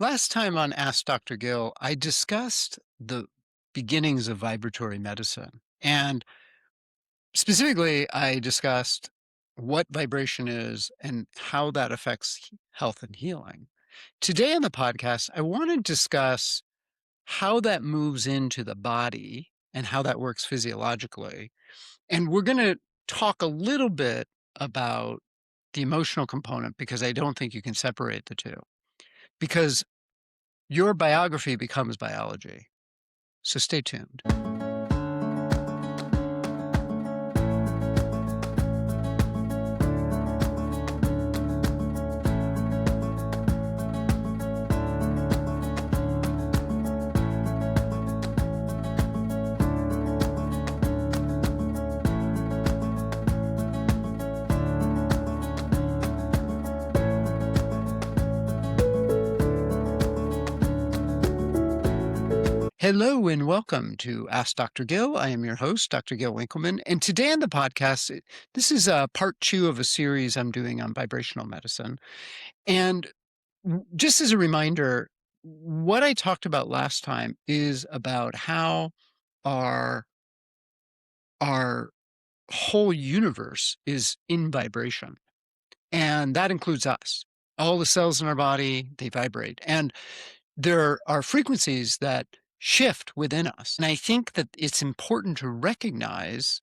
Last time on Ask Dr. Gill, I discussed the beginnings of vibratory medicine. And specifically, I discussed what vibration is and how that affects health and healing. Today on the podcast, I want to discuss how that moves into the body and how that works physiologically. And we're going to talk a little bit about the emotional component because I don't think you can separate the two. Because your biography becomes biology. So stay tuned. Hello and welcome to Ask Dr. Gill. I am your host, Dr. Gill Winkelman. And today on the podcast, this is part two of a series I'm doing on vibrational medicine. And just as a reminder, what I talked about last time is about how our, our whole universe is in vibration. And that includes us. All the cells in our body, they vibrate. And there are frequencies that shift within us. And I think that it's important to recognize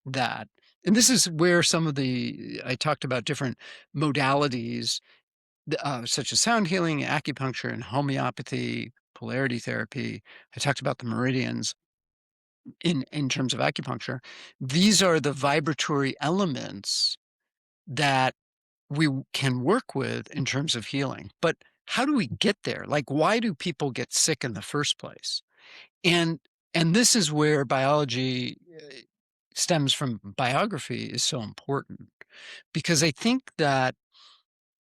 that. And this is where I talked about different modalities, such as sound healing, acupuncture, and homeopathy, polarity therapy. I talked about the meridians in terms of acupuncture. These are the vibratory elements that can work with in terms of healing. But how do we get there? Like, why do people get sick in the first place? And and this is where biology stems from biography is so important because I think that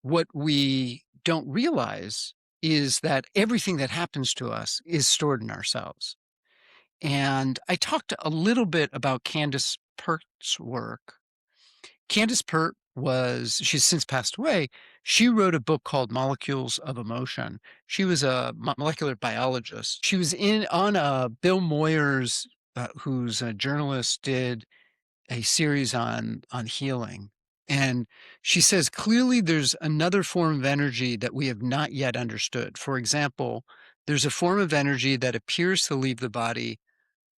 what we don't realize is that everything that happens to us is stored in ourselves. And I talked a little bit about Candace Pert's work. Candace Pert she's since passed away. She wrote a book called Molecules of Emotion. She was a molecular biologist. She was on Bill Moyers, who's a journalist, did a series on healing. And she says, clearly there's another form of energy that we have not yet understood. For example, there's a form of energy that appears to leave the body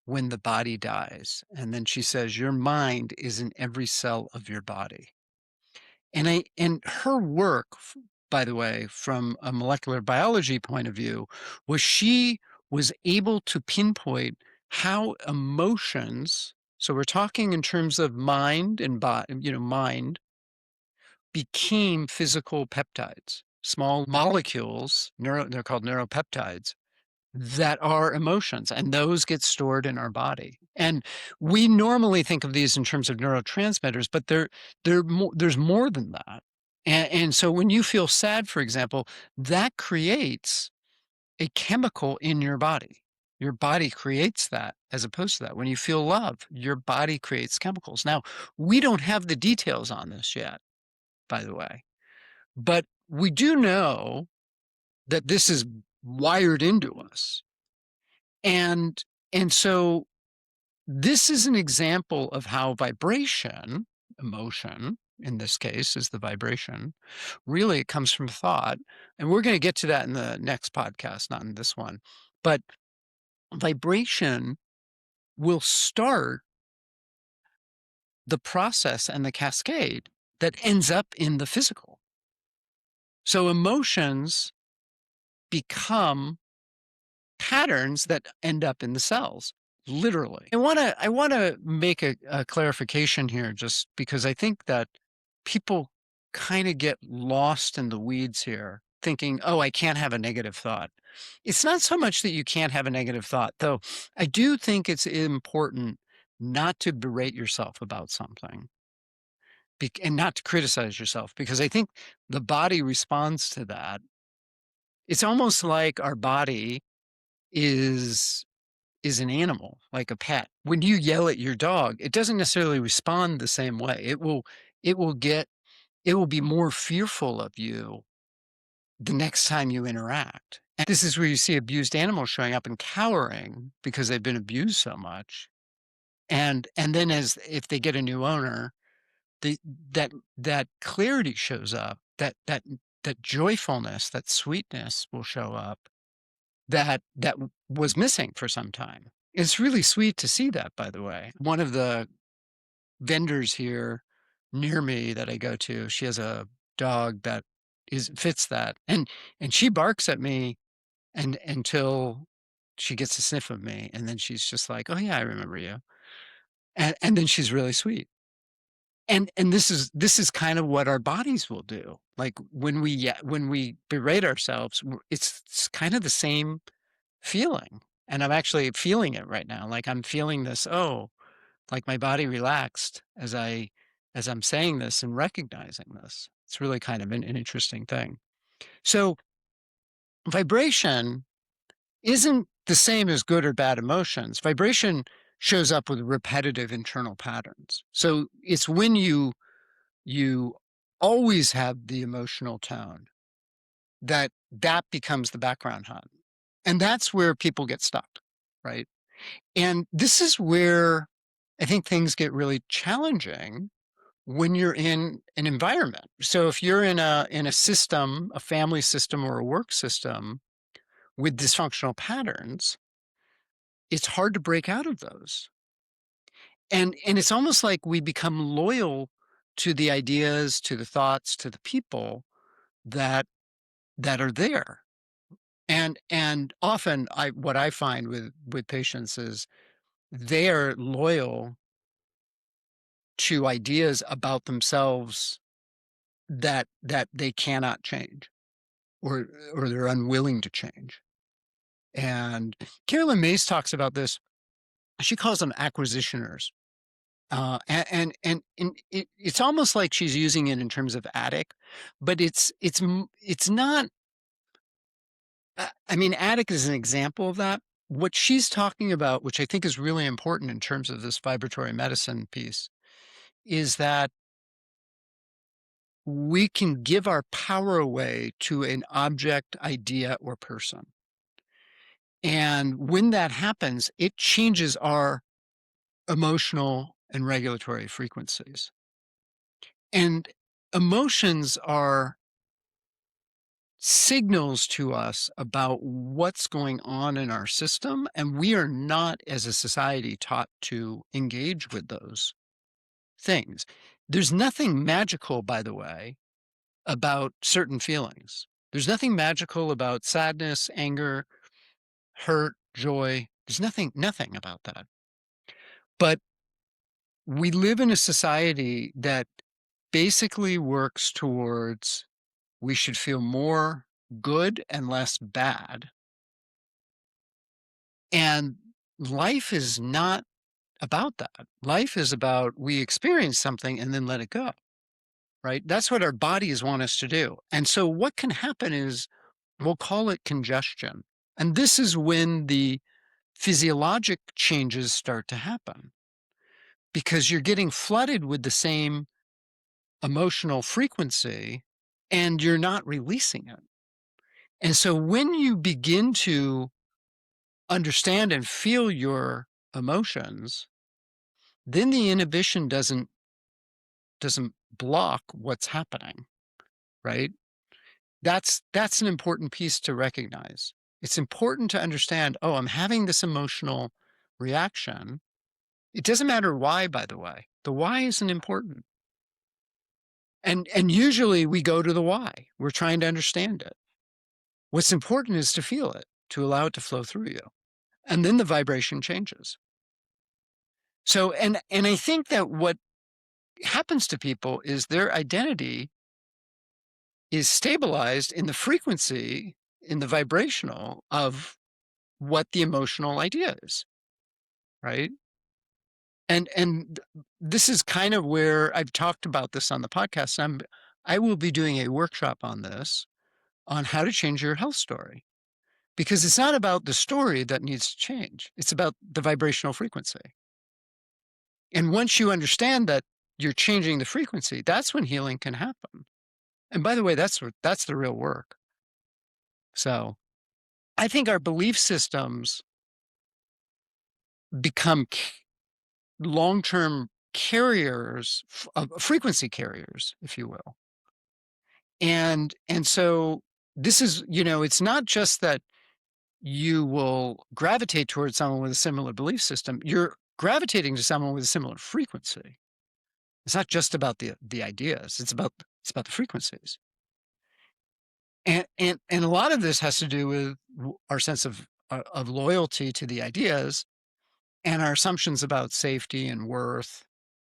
when the body dies. And then she says, your mind is in every cell of your body. And her work, by the way, from a molecular biology point of view, was she was able to pinpoint how emotions, so we're talking in terms of mind and body, mind became physical peptides, small molecules, they're called neuropeptides that are emotions, and those get stored in our body. And we normally think of these in terms of neurotransmitters, but there's more than that. And so when you feel sad, for example, that creates a chemical in your body. Your body creates that as opposed to that. When you feel love, your body creates chemicals. Now, we don't have the details on this yet, by the way, but we do know that this is wired into us. And and so this is an example of how vibration, emotion, in this case, is the vibration. Really, it comes from thought. And we're going to get to that in the next podcast, not in this one. But vibration will start the process and the cascade that ends up in the physical. So emotions become patterns that end up in the cells. Literally. I want to make a clarification here just because I think that people kind of get lost in the weeds here thinking, "Oh, I can't have a negative thought." It's not so much that you can't have a negative thought, though I do think it's important not to berate yourself about something and not to criticize yourself because I think the body responds to that. It's almost like our body is an animal, like a pet. When you yell at your dog, it doesn't necessarily respond the same way. It will be more fearful of you the next time you interact. And this is where you see abused animals showing up and cowering because they've been abused so much. And then as if they get a new owner, the that that clarity shows up, that joyfulness, that sweetness will show up that was missing for some time. It's really sweet to see that, by the way. One of the vendors here near me that I go to, she has a dog that is fits that, and she barks at me and until she gets a sniff of me, and then she's just like, "Oh, yeah, I remember you." And then she's really sweet. And this is kind of what our bodies will do. Like, when we berate ourselves, it's kind of the same feeling, and I'm actually feeling it right now. Like, I'm feeling this, "Oh," like my body relaxed as I'm saying this and recognizing this. It's really kind of an interesting thing. So, vibration isn't the same as good or bad emotions. Vibration shows up with repetitive internal patterns. So, it's when you always have the emotional tone that becomes the background hum. And that's where people get stuck, right? And this is where I think things get really challenging when you're in an environment. So if you're in a system, a family system or a work system with dysfunctional patterns, it's hard to break out of those. And it's almost like we become loyal to the ideas, to the thoughts, to the people that that are there. And often what I find with patients is they are loyal to ideas about themselves that they cannot change or they're unwilling to change. And Carolyn Mace talks about this. She calls them acquisitioners. It's almost like she's using it in terms of attic, but it's not. I mean, attic is an example of that. What she's talking about, which I think is really important in terms of this vibratory medicine piece, is that we can give our power away to an object, idea, or person. And when that happens, it changes our emotional and regulatory frequencies. And emotions are signals to us about what's going on in our system. And we are not, as a society, taught to engage with those things. There's nothing magical, by the way, about certain feelings. There's nothing magical about sadness, anger, hurt, joy. There's nothing about that. But we live in a society that basically works towards we should feel more good and less bad. And life is not about that. Life is about we experience something and then let it go, right? That's what our bodies want us to do. And so what can happen is we'll call it congestion. And this is when the physiologic changes start to happen because you're getting flooded with the same emotional frequency and you're not releasing it. And so when you begin to understand and feel your emotions, then the inhibition doesn't block what's happening, right? That's an important piece to recognize. It's important to understand, oh, I'm having this emotional reaction. It doesn't matter why, by the way. The why isn't important. And usually we go to the why. We're trying to understand it. What's important is to feel it, to allow it to flow through you. And then the vibration changes. So and I think that what happens to people is their identity is stabilized in the frequency, in the vibrational of what the emotional idea is, right? And this is kind of where I've talked about this on the podcast. I will be doing a workshop on this, on how to change your health story, because it's not about the story that needs to change. It's about the vibrational frequency. And once you understand that you're changing the frequency, that's when healing can happen. And by the way, that's the real work. So I think our belief systems become long-term carriers, frequency carriers, if you will. And so this is, it's not just that you will gravitate towards someone with a similar belief system. You're gravitating to someone with a similar frequency. It's not just about the ideas. It's about the frequencies. And a lot of this has to do with our sense of loyalty to the ideas and our assumptions about safety and worth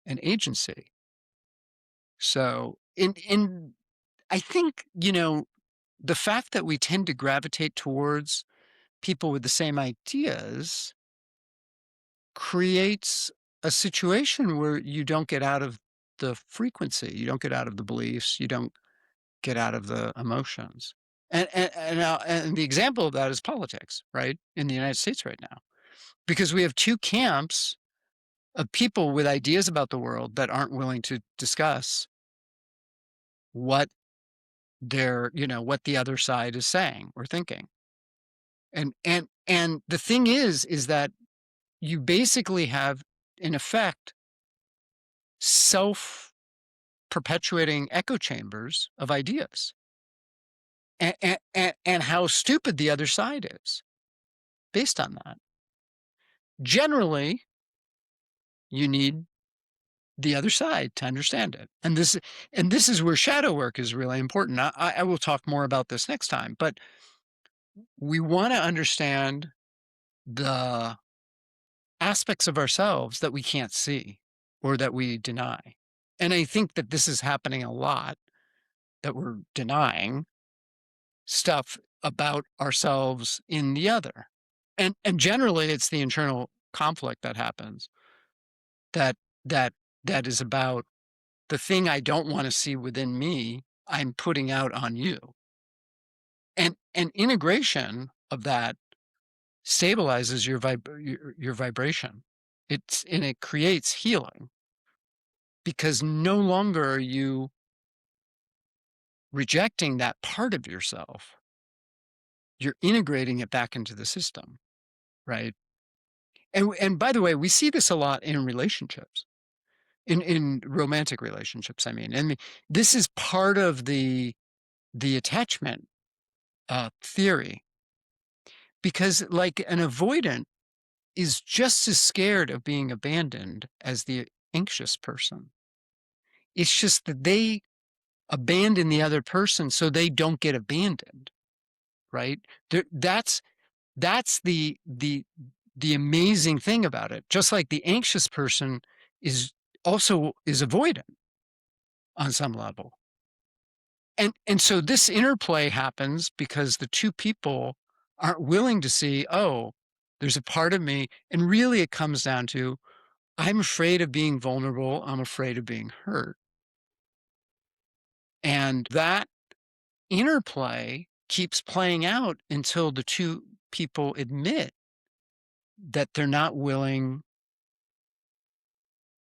and agency. So in I think, the fact that we tend to gravitate towards people with the same ideas creates a situation where you don't get out of the frequency, you don't get out of the beliefs, you don't get out of the emotions. And the example of that is politics, right? In the United States right now, because we have two camps of people with ideas about the world that aren't willing to discuss what what the other side is saying or thinking. And the thing is that you basically have, in effect, self perpetuating echo chambers of ideas, and how stupid the other side is based on that. Generally, you need the other side to understand it. And this is where shadow work is really important. I will talk more about this next time, but we want to understand the aspects of ourselves that we can't see or that we deny. And I think that this is happening a lot, that we're denying stuff about ourselves in the other. And generally it's the internal conflict that happens, that that that is about the thing I don't want to see within me, I'm putting out on you. And integration of that stabilizes your vibration. It creates healing, because no longer are you rejecting that part of yourself. You're integrating it back into the system, right? And by the way, we see this a lot in relationships, in romantic relationships, I mean. And this is part of the attachment theory, because like an avoidant is just as scared of being abandoned as the anxious person. It's just that they abandon the other person so they don't get abandoned, right? That's the amazing thing about it. Just like the anxious person is is avoidant on some level. And so this interplay happens because the two people aren't willing to see, oh, there's a part of me. And really it comes down to, I'm afraid of being vulnerable. I'm afraid of being hurt. And that interplay keeps playing out until the two people admit that they're not willing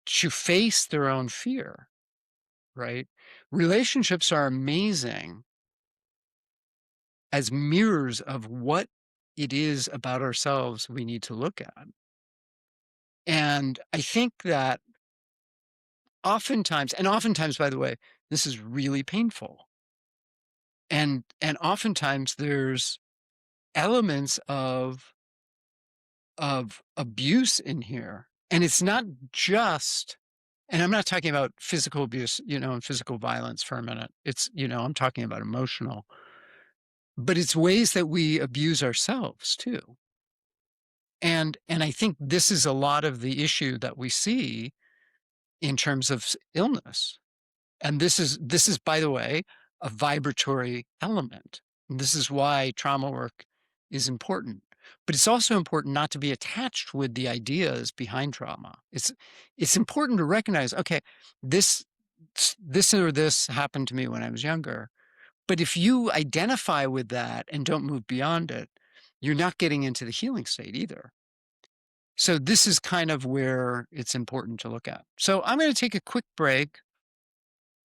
to face their own fear, right? Relationships are amazing as mirrors of what it is about ourselves we need to look at. And I think that oftentimes, by the way, this is really painful. And oftentimes there's elements of abuse in here. And it's not just, and I'm not talking about physical abuse, and physical violence for a minute. It's, I'm talking about emotional, but it's ways that we abuse ourselves too. And I think this is a lot of the issue that we see in terms of illness. And this is, by the way, a vibratory element. And this is why trauma work is important. But it's also important not to be attached with the ideas behind trauma. It's important to recognize, okay, this or this happened to me when I was younger. But if you identify with that and don't move beyond it, you're not getting into the healing state either. So this is kind of where it's important to look at. So I'm going to take a quick break.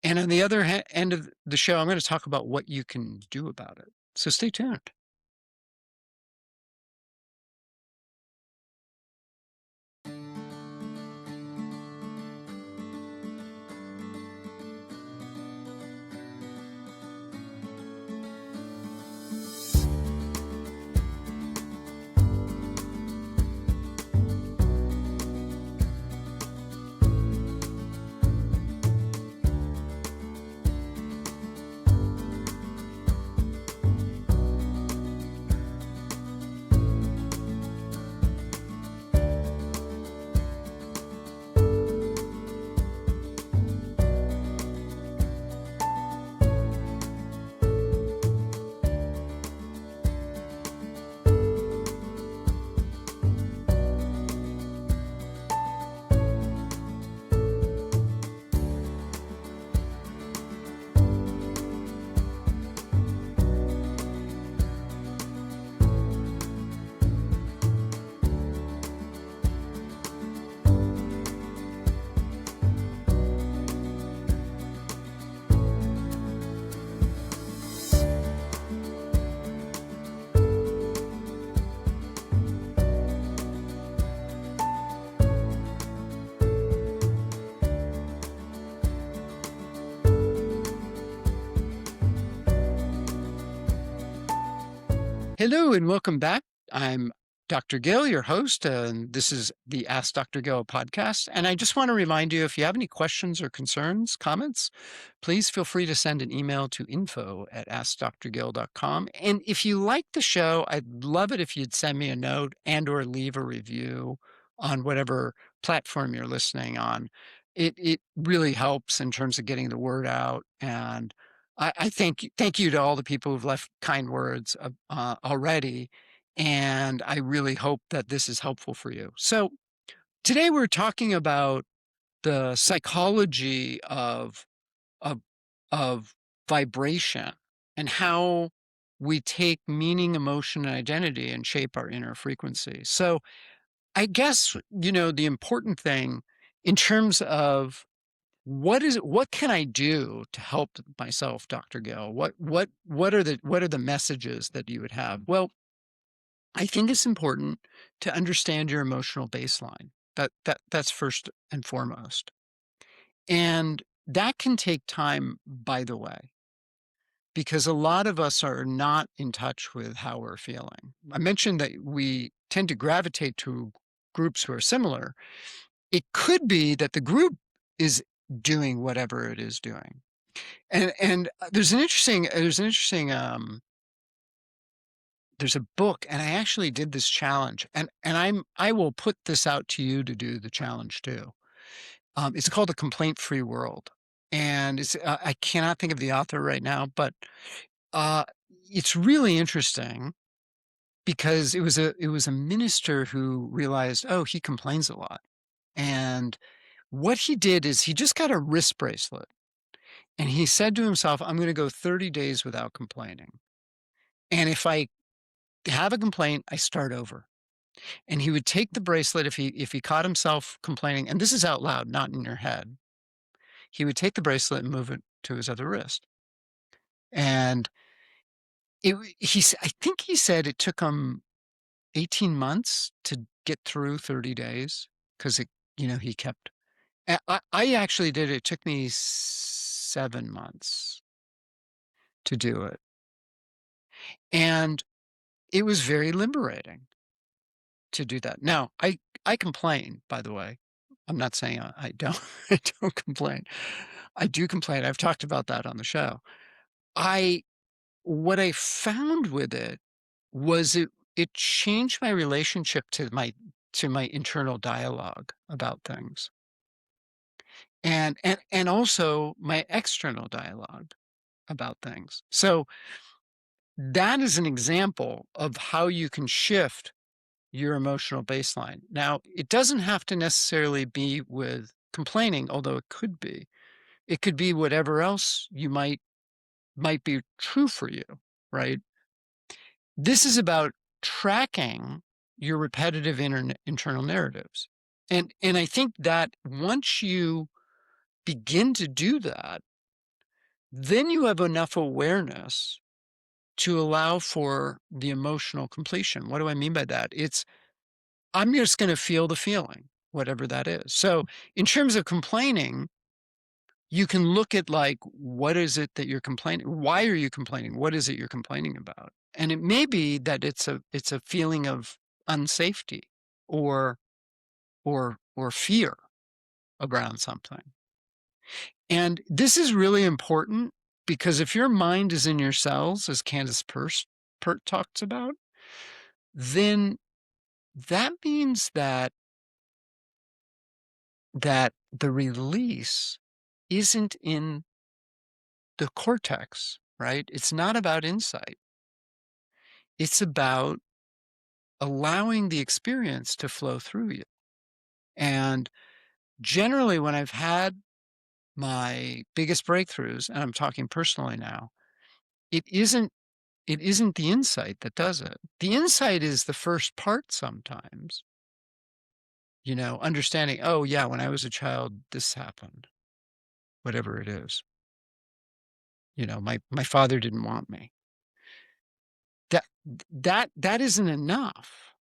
And on the other end of the show, I'm going to talk about what you can do about it. So stay tuned. Hello and welcome back. I'm Dr. Gill, your host, and this is the Ask Dr. Gill podcast. And I just want to remind you, if you have any questions or concerns, comments, please feel free to send an email to info@askdrgill.com. And if you like the show, I'd love it if you'd send me a note and or leave a review on whatever platform you're listening on. It really helps in terms of getting the word out. And I thank you to all the people who've left kind words already, and I really hope that this is helpful for you. So today we're talking about the psychology of of vibration and how we take meaning, emotion, and identity and shape our inner frequency. So I guess the important thing in terms of what can I do to help myself, Dr. Gill? What are the messages that you would have? Well, I think it's important to understand your emotional baseline. That's first and foremost. And that can take time, by the way, because a lot of us are not in touch with how we're feeling. I mentioned that we tend to gravitate to groups who are similar. It could be that the group is doing whatever it is doing. And there's a book, and I actually did this challenge, and I will put this out to you to do the challenge too. It's called A Complaint-Free World, and I cannot think of the author right now, but uh, it's really interesting because it was a minister who realized, oh, he complains a lot, and what he did is he just got a wrist bracelet, and he said to himself, I'm going to go 30 days without complaining, and if I have a complaint, I start over. And he would take the bracelet if he caught himself complaining, and this is out loud, not in your head. He would take the bracelet and move it to his other wrist. And I think he said it took him 18 months to get through 30 days because he kept. I actually did it. It took me 7 months to do it, and it was very liberating to do that. Now, I complain, by the way. I'm not saying I don't I don't complain. I do complain. I've talked about that on the show. I What I found with it was it changed my relationship to my internal dialogue about things, and also my external dialogue about things. So that is an example of how you can shift your emotional baseline. Now, it doesn't have to necessarily be with complaining, although it could be. It could be whatever else you might be true for you, right? This is about tracking your repetitive internal narratives. And I think that once you begin to do that, then you have enough awareness to allow for the emotional completion. What do I mean by that? I'm just going to feel the feeling, whatever that is. So, in terms of complaining, you can look at like, what is it that you're complaining? Why are you complaining? What is it you're complaining about? And it may be that it's a feeling of unsafety or or fear around something. And this is really important because if your mind is in your cells, as Candace Pert talks about, then that means that the release isn't in the cortex, right? It's not about insight. It's about allowing the experience to flow through you. And generally, when I've had my biggest breakthroughs, and I'm talking personally now, it isn't it isn't the insight that does it. The insight is the first part sometimes, understanding, oh yeah, when I was a child, this happened, whatever it is. My father didn't want me. That that isn't enough.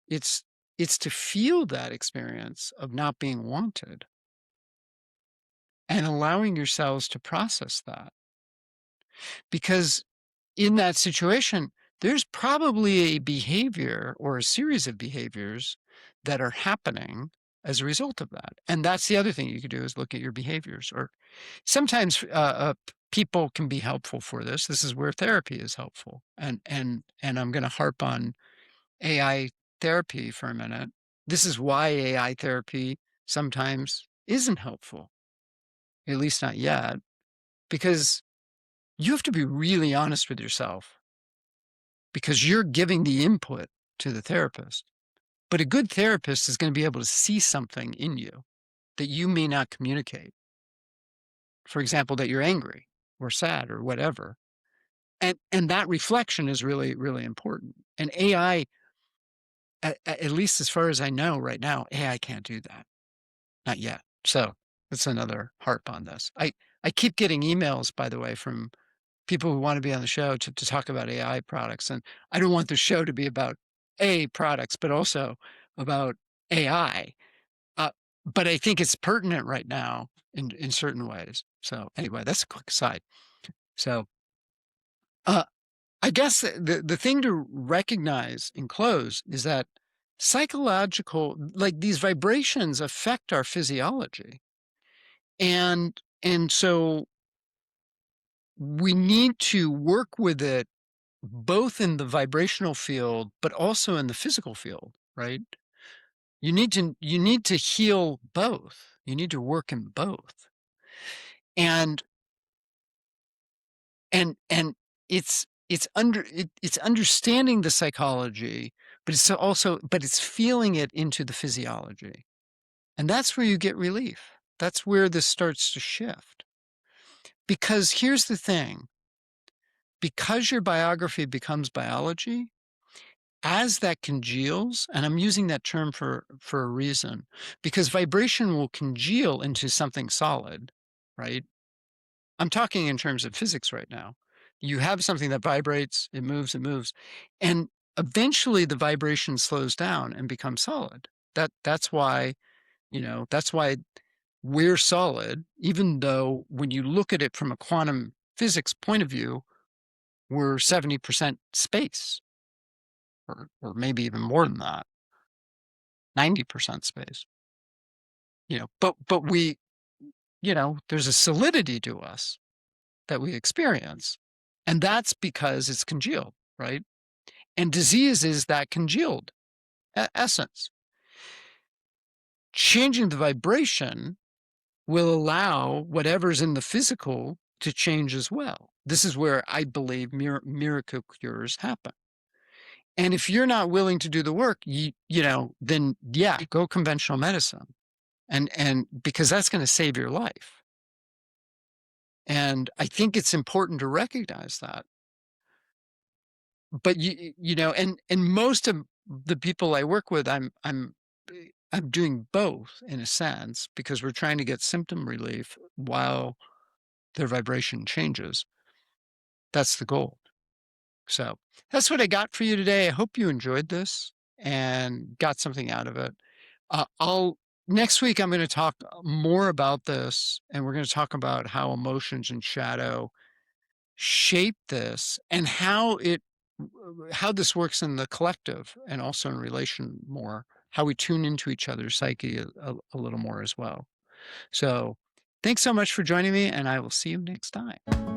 It's it's to feel that experience of not being wanted and allowing yourselves to process that. Because in that situation, there's probably a behavior or a series of behaviors that are happening as a result of that. And that's the other thing you could do is look at your behaviors. Or sometimes people can be helpful for this. This is where therapy is helpful. And I'm going to harp on AI therapy for a minute. This is why AI therapy sometimes isn't helpful, at least not yet, because you have to be really honest with yourself because you're giving the input to the therapist. But a good therapist is going to be able to see something in you that you may not communicate. For example, that you're angry or sad or whatever. And that reflection is really, really important. And AI, at least as far as I know right now, AI can't do that. Not yet. So that's another harp on this. I keep getting emails, by the way, from people who want to be on the show to talk about AI products. And I don't want the show to be about products, but also about AI. Uh, but I think it's pertinent right now in certain ways. So anyway, that's a quick aside. So uh, I guess the thing to recognize and close is that psychological, like these vibrations affect our physiology. And so we need to work with it both in the vibrational field, but also in the physical field, right? You need to heal both. You need to work in both. And and it's understanding the psychology, but it's feeling it into the physiology. And that's where you get relief. That's where this starts to shift. Because here's the thing, because your biography becomes biology, as that congeals, and I'm using that term for a reason, because vibration will congeal into something solid, right? I'm talking in terms of physics right now. You have something that vibrates, it moves, and eventually the vibration slows down and becomes solid. That's why, that's why we're solid, even though when you look at it from a quantum physics point of view, we're 70% space, or maybe even more than that, 90% space. But we, there's a solidity to us that we experience. And that's because it's congealed, right? And disease is that congealed essence. Changing the vibration will allow whatever's in the physical to change as well. This is where I believe miracle cures happen. And if you're not willing to do the work, then yeah, go conventional medicine. And because that's going to save your life. And I think it's important to recognize that. But and most of the people I work with, I'm doing both in a sense, because we're trying to get symptom relief while their vibration changes. That's the goal. So that's what I got for you today. I hope you enjoyed this and got something out of it. I'll Next week I'm going to talk more about this, and we're going to talk about how emotions and shadow shape this, and how this works in the collective and also in relation more, how we tune into each other's psyche a little more as well. So thanks so much for joining me, and I will see you next time.